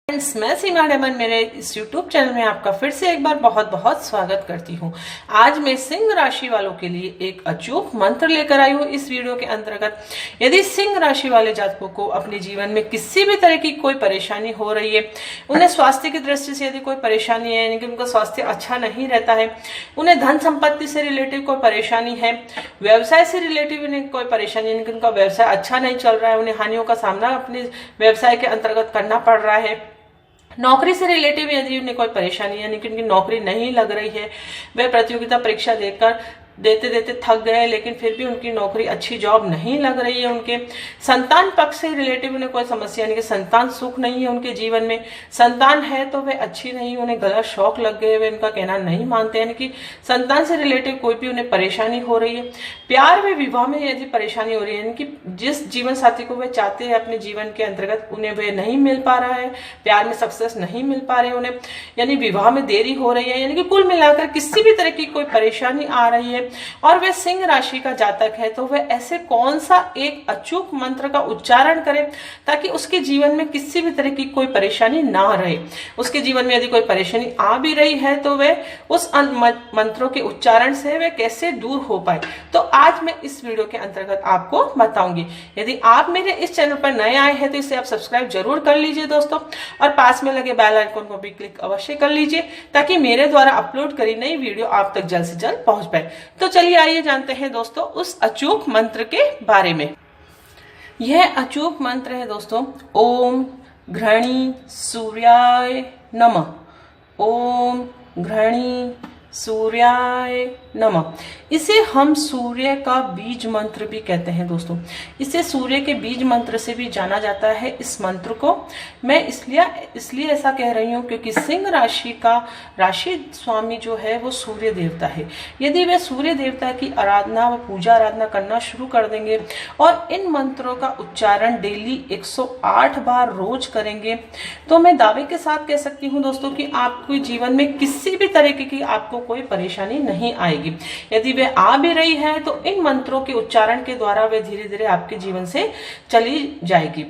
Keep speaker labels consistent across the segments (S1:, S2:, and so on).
S1: Friends, मैं सीमा daemon मेरे इस YouTube चैनल में आपका फिर से एक बार बहुत बहुत स्वागत करती हूँ। आज मैं सिंह राशि वालों के लिए एक अचूक मंत्र लेकर आई हूँ इस वीडियो के अंतर्गत। यदि सिंह राशि वाले जातकों को अपने जीवन में किसी भी तरह की कोई परेशानी हो रही है, उन्हें स्वास्थ्य की दृष्टि से यदि कोई परेशानी है, यानी कि उनका स्वास्थ्य अच्छा नहीं रहता है, उन्हें धन संपत्ति से रिलेटिव कोई परेशानी है, व्यवसाय से रिलेटिव उन्हें कोई परेशानी, यानी कि उनका व्यवसाय अच्छा नहीं चल रहा है, उन्हें हानियों का सामना अपने व्यवसाय के अंतर्गत करना पड़ रहा है, नौकरी से रिलेटिव यदि उन्हें कोई परेशानी यानी कि उनकी नौकरी नहीं लग रही है, वे प्रतियोगिता परीक्षा देते देते थक गए लेकिन फिर भी उनकी नौकरी अच्छी जॉब नहीं लग रही है, उनके संतान पक्ष से रिलेटिव उन्हें कोई समस्या यानी कि संतान सुख नहीं है उनके जीवन में, संतान है तो वे अच्छी नहीं, उन्हें गलत शौक लग गए, वे उनका कहना नहीं मानते, यानी कि संतान से रिलेटिव कोई भी उन्हें परेशानी हो रही है, प्यार में विवाह में यदि परेशानी हो रही है, यानी कि जिस जीवन साथी को वे चाहते हैं अपने जीवन के अंतर्गत उन्हें वे नहीं मिल पा रहा है, प्यार में सक्सेस नहीं मिल पा रहे उन्हें, यानी विवाह में देरी हो रही है, यानी कि कुल मिलाकर किसी भी तरह की कोई परेशानी आ रही है और वे सिंह राशि का जातक है, तो वे ऐसे कौन सा एक अचूक मंत्र का उच्चारण करें ताकि उसके जीवन में किसी भी तरह की कोई परेशानी ना रहे। उसके जीवन में यदि कोई परेशानी आ भी रही है तो वे उस मंत्रों के उच्चारण से वे कैसे दूर हो पाए, तो आज मैं इस वीडियो के अंतर्गत आपको बताऊंगी। यदि आप मेरे इस चैनल पर नए आए हैं तो इसे आप सब्सक्राइब जरूर कर लीजिए दोस्तों, और पास में लगे बेल आइकन को भी क्लिक अवश्य कर लीजिए ताकि मेरे द्वारा अपलोड करी नई वीडियो आप तक जल्द से जल्द पहुंच पाए। तो चलिए आइए जानते हैं दोस्तों उस अचूक मंत्र के बारे में। यह अचूक मंत्र है दोस्तों, ओम घृणी सूर्याय नमः। ओम घृणी सूर्याय नमः। इसे हम सूर्य का बीज मंत्र भी कहते हैं दोस्तों, इसे सूर्य के बीज मंत्र से भी जाना जाता है। इस मंत्र को मैं इसलिए ऐसा कह रही हूँ क्योंकि सिंह राशि का राशि स्वामी जो है वो सूर्य देवता है। यदि वे सूर्य देवता की आराधना व पूजा आराधना करना शुरू कर देंगे और इन मंत्रों का उच्चारण डेली 108 बार रोज करेंगे, तो मैं दावे के साथ कह सकती हूँ दोस्तों कि आपके जीवन में किसी भी तरीके की आपको कोई परेशानी नहीं आएगी। यदि वे आ भी रही है तो इन मंत्रों के उच्चारण के द्वारा वे धीरे धीरे आपके जीवन से चली जाएगी।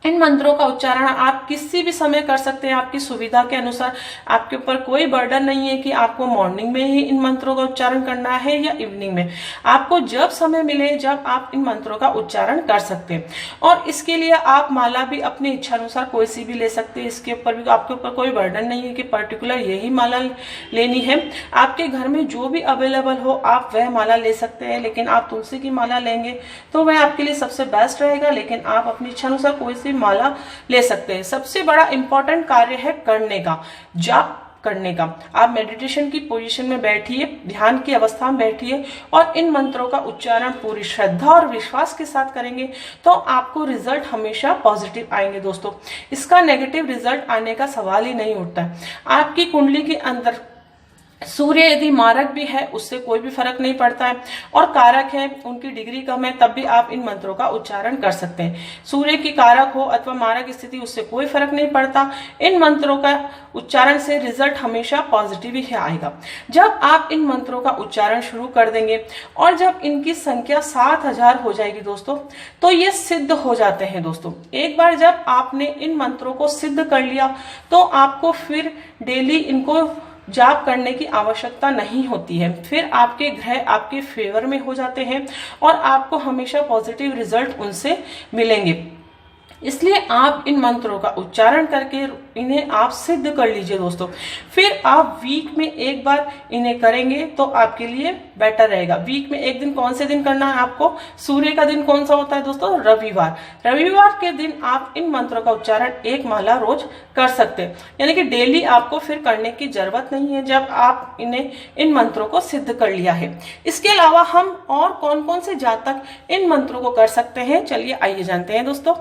S1: इन मंत्रों का उच्चारण आप किसी भी समय कर सकते हैं, आपकी सुविधा के अनुसार। आपके ऊपर कोई बर्डन नहीं है कि आपको मॉर्निंग में ही इन मंत्रों का उच्चारण करना है या इवनिंग में। आपको जब समय मिले जब आप इन मंत्रों का उच्चारण कर सकते हैं, और इसके लिए आप माला भी अपनी इच्छा अनुसार कोई सी भी ले सकते हैं। इसके ऊपर भी आपके ऊपर कोई बर्डन नहीं है कि पर्टिकुलर यही माला लेनी है। आपके घर में जो भी अवेलेबल हो आप वह माला ले सकते हैं, लेकिन आप तुलसी की माला लेंगे तो वह आपके लिए सबसे बेस्ट रहेगा, लेकिन आप अपनी इच्छा अनुसार कोई सी माला ले सकते हैं। सबसे बड़ा इंपॉर्टेंट कार्य है करने का, जाप करने का। आप मेडिटेशन की पोजीशन में बैठिए, ध्यान की अवस्था में बैठिए और इन मंत्रों का उच्चारण पूरी श्रद्धा और विश्वास के साथ करेंगे तो आपको रिजल्ट हमेशा पॉजिटिव आएंगे दोस्तों। इसका नेगेटिव रिजल्ट आने का सवाल ही नहीं उठता है। आपकी कुंडली के अंदर सूर्य यदि मारक भी है उससे कोई भी फर्क नहीं पड़ता है, और कारक है उनकी डिग्री कम है तब भी आप इन मंत्रों का उच्चारण कर सकते हैं। सूर्य की कारक हो अथवा मारक स्थिति उससे कोई फर्क नहीं पड़ता, इन मंत्रों का उच्चारण से रिजल्ट हमेशा पॉजिटिव ही आएगा। जब आप इन मंत्रों का उच्चारण शुरू कर देंगे और जब इनकी संख्या 7000 हो जाएगी दोस्तों, तो ये सिद्ध हो जाते हैं दोस्तों। एक बार जब आपने इन मंत्रों को सिद्ध कर लिया तो आपको फिर डेली इनको जाप करने की आवश्यकता नहीं होती है। फिर आपके ग्रह आपके फेवर में हो जाते हैं और आपको हमेशा पॉजिटिव रिजल्ट उनसे मिलेंगे। इसलिए आप इन मंत्रों का उच्चारण करके इन्हें आप सिद्ध कर लीजिए दोस्तों। फिर आप वीक में एक बार इन्हें करेंगे तो आपके लिए बेटर रहेगा। वीक में एक दिन, कौन से दिन करना है आपको? सूर्य का दिन कौन सा होता है दोस्तों? रविवार। रविवार के दिन आप इन मंत्रों का उच्चारण एक माला रोज कर सकते हैं, यानी कि डेली आपको फिर करने की जरूरत नहीं है जब आप इन मंत्रों को सिद्ध कर लिया है। इसके अलावा हम और कौन कौन से जातक इन मंत्रों को कर सकते हैं, चलिए आइए जानते हैं दोस्तों।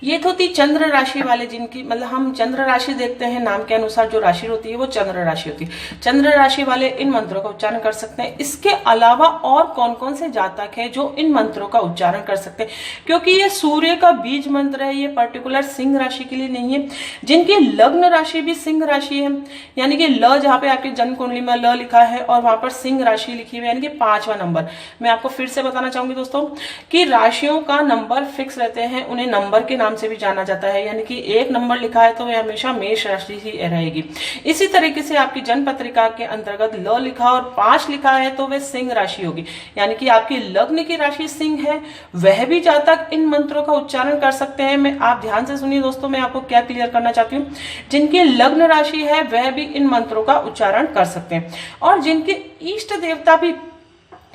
S1: ये तो थी चंद्र राशि वाले, जिनकी मतलब हम चंद्र राशि देखते हैं, नाम के अनुसार जो राशि होती है वो चंद्र राशि होती है। चंद्र राशि वाले इन मंत्रों का उच्चारण कर सकते हैं। इसके अलावा और कौन कौन से जातक है जो इन मंत्रों का उच्चारण कर सकते हैं, क्योंकि ये सूर्य का बीज मंत्र है, ये पर्टिकुलर सिंह राशि के लिए नहीं है। जिनकी लग्न राशि भी सिंह राशि है, यानी कि ल जहाँ पे आपकी जन्म कुंडली में ल लिखा है और वहां पर सिंह राशि लिखी हुई है, यानी कि 5वां नंबर। मैं आपको फिर से बताना चाहूंगी दोस्तों कि राशियों का नंबर फिक्स रहते हैं, उन्हें नंबर के नाम नाम से भी जाना जाता है, यानी कि 1 नंबर लिखा है तो वह हमेशा मेष राशि ही रहेगी। इसी तरीके से आपकी जन्म पत्रिका के अंतर्गत ल लिखा और 5 लिखा है तो वह सिंह राशि होगी, यानी कि आपकी लग्न की राशि सिंह है, वह भी जातक इन मंत्रों का उच्चारण कर सकते हैं। मैं आप ध्यान से सुनिए दोस्तों, मैं आपको क्या क्लियर करना चाहती हूँ। जिनकी लग्न राशि है वह भी इन मंत्रों का उच्चारण कर सकते हैं, और जिनके इष्ट देवता भी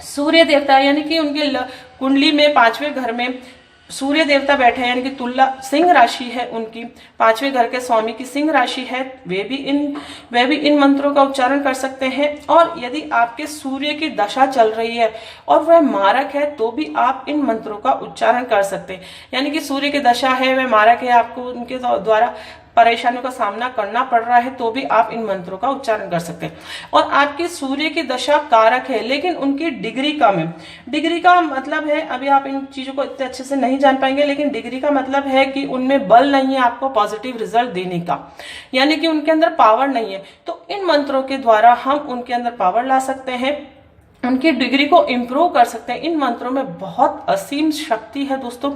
S1: सूर्य देवता है, यानी कि उनके कुंडली में 5वें घर में सूर्य देवता बैठे हैं, यानी कि तुला सिंह राशि है, उनकी 5वें घर के स्वामी की सिंह राशि है, वे भी इन मंत्रों का उच्चारण कर सकते हैं। और यदि आपके सूर्य की दशा चल रही है और वह मारक है तो भी आप इन मंत्रों का उच्चारण कर सकते हैं, यानी कि सूर्य की दशा है, वह मारक है, आपको उनके द्वारा परेशानियों का सामना करना पड़ रहा है तो भी आप इन मंत्रों का उच्चारण कर सकते हैं। और आपकी सूर्य की दशा कारक है लेकिन उनकी डिग्री कम है। डिग्री का मतलब है, अभी आप इन चीजों को इतने अच्छे से नहीं जान पाएंगे, लेकिन डिग्री का मतलब है कि उनमें बल नहीं है आपको पॉजिटिव रिजल्ट देने का, यानी कि उनके अंदर पावर नहीं है। तो इन मंत्रों के द्वारा हम उनके अंदर पावर ला सकते हैं, उनकी डिग्री को इम्प्रूव कर सकते हैं। इन मंत्रों में बहुत असीम शक्ति है दोस्तों।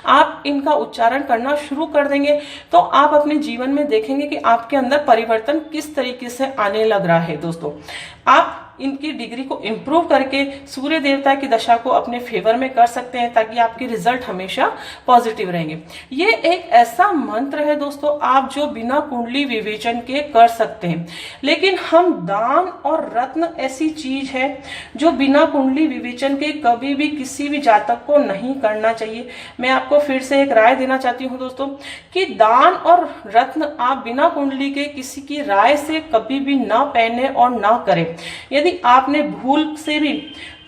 S1: आप इनका उच्चारण करना शुरू कर देंगे तो आप अपने जीवन में देखेंगे कि आपके अंदर परिवर्तन किस तरीके से आने लग रहा है। दोस्तों, आप इनकी डिग्री को इम्प्रूव करके सूर्य देवता की दशा को अपने फेवर में कर सकते हैं ताकि आपके रिजल्ट हमेशा पॉजिटिव रहेंगे। ये एक ऐसा मंत्र है दोस्तों, आप जो बिना कुंडली विवेचन के कर सकते हैं, लेकिन हम दान और रत्न ऐसी चीज है जो बिना कुंडली विवेचन के कभी भी किसी भी जातक को नहीं करना चाहिए। मैं आपको फिर से एक राय देना चाहती हूँ दोस्तों कि दान और रत्न आप बिना कुंडली के किसी की राय से कभी भी ना पहने और ना करें। यदि आपने भूल से भी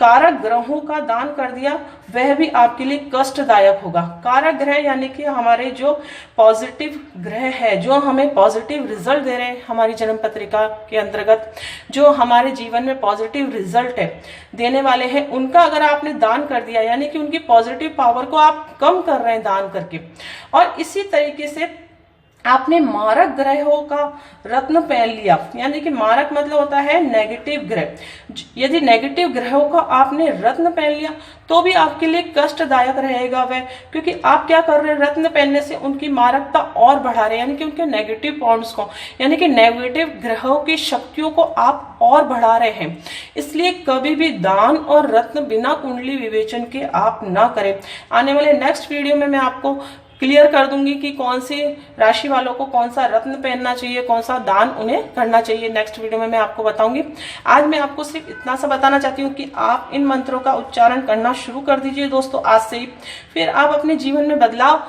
S1: कारक ग्रहों का दान कर दिया वह भी आपके लिए कष्टदायक होगा। कारक ग्रह यानी कि हमारे जो पॉजिटिव ग्रह है, जो हमें पॉजिटिव रिजल्ट दे रहे हैं, हमारी जन्म पत्रिका के अंतर्गत जो हमारे जीवन में पॉजिटिव रिजल्ट है देने वाले हैं, उनका अगर आपने दान कर दिया यानी कि उनकी पॉजिटिव पावर को आप कम कर रहे हैं दान करके। और इसी तरीके से आपने मारक ग्रहों का रत्न पहन लिया, यानी कि मारक मतलब होता है नेगेटिव ग्रह। यदि नेगेटिव ग्रहों का आपने रत्न पहन लिया तो भी आपके लिए कष्टदायक रहेगा वह, क्योंकि आप क्या कर रहे हैं, रत्न पहनने से उनकी मारकता और बढ़ा रहे हैं, यानी कि उनके नेगेटिव पॉइंट्स को, यानी कि नेगेटिव ग्रहों की शक्तियों को आप और बढ़ा रहे हैं। इसलिए कभी भी दान और रत्न बिना कुंडली विवेचन के आप ना करें। आने वाले नेक्स्ट वीडियो में मैं आपको क्लियर कर दूंगी कि कौन सी राशि वालों को कौन सा रत्न पहनना चाहिए, कौन सा दान उन्हें करना चाहिए। नेक्स्ट वीडियो में मैं आपको बताऊंगी। आज मैं आपको सिर्फ इतना सा बताना चाहती हूँ कि आप इन मंत्रों का उच्चारण करना शुरू कर दीजिए दोस्तों आज से ही। फिर आप अपने जीवन में बदलाव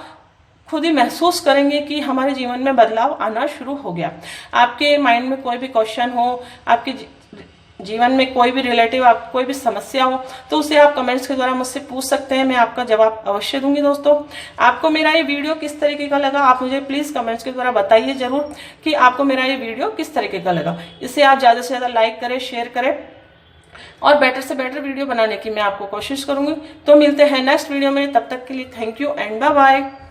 S1: खुद ही महसूस करेंगे कि हमारे जीवन में बदलाव आना शुरू हो गया। आपके माइंड में कोई भी क्वेश्चन हो, आपके जीवन में कोई भी रिलेटिव आप कोई भी समस्या हो तो उसे आप कमेंट्स के द्वारा मुझसे पूछ सकते हैं, मैं आपका जवाब अवश्य दूंगी। दोस्तों, आपको मेरा ये वीडियो किस तरीके का लगा आप मुझे प्लीज कमेंट्स के द्वारा बताइए जरूर कि आपको मेरा ये वीडियो किस तरीके का लगा। इसे आप ज्यादा से ज्यादा लाइक करें, शेयर करें और बेटर से बेटर वीडियो बनाने की मैं आपको कोशिश करूंगी। तो मिलते हैं नेक्स्ट वीडियो में, तब तक के लिए thank you and bye bye.